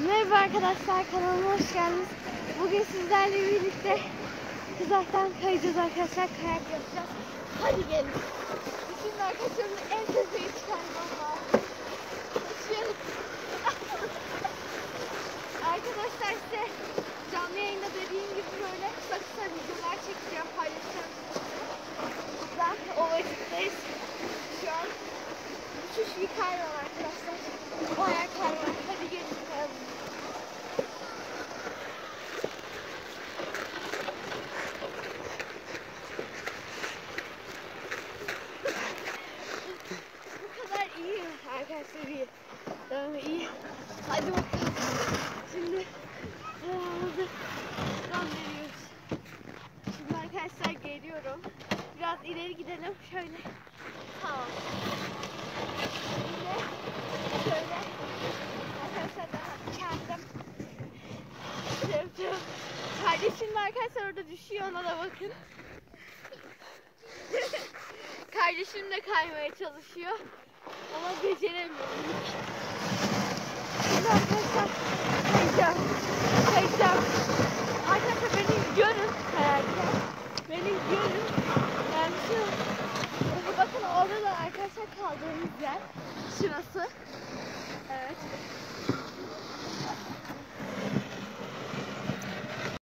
Merhaba arkadaşlar, kanalıma hoş geldiniz. Bugün sizlerle birlikte kızaktan kayacağız arkadaşlar, kayak yapacağız. Hadi gelin. Şimdi arkadaşlarımın en tepeye çıkarmam lazım. Şimdi arkadaşlar size canlı yayında dediğim gibi böyle kısa kısa videolar çekeceğim, paylaşacağım. Buradan Ovacık'tayız. Şu an uçuş bir kar var arkadaşlar. Bayağı kar var. Hadi gelin kayalım. Arkadaşlar iyi. Tamam iyi. Hadi bakalım. Şimdi ayağımızı gönderiyoruz. Şimdi arkadaşlar geliyorum. Biraz ileri gidelim. Şöyle. Tamam. Şimdi şöyle. Arkadaşlar daha kendim. Kardeşim arkadaşlar orada düşüyor. Ona da bakın. Kardeşim de kaymaya çalışıyor. Ama beceremiyorum. Şimdi arkadaşlar kayacağım. Arkadaşlar beni görün kayarken. Beni görün. Yani şu bakın orada da arkadaşlar kaldığımız yer. Şurası.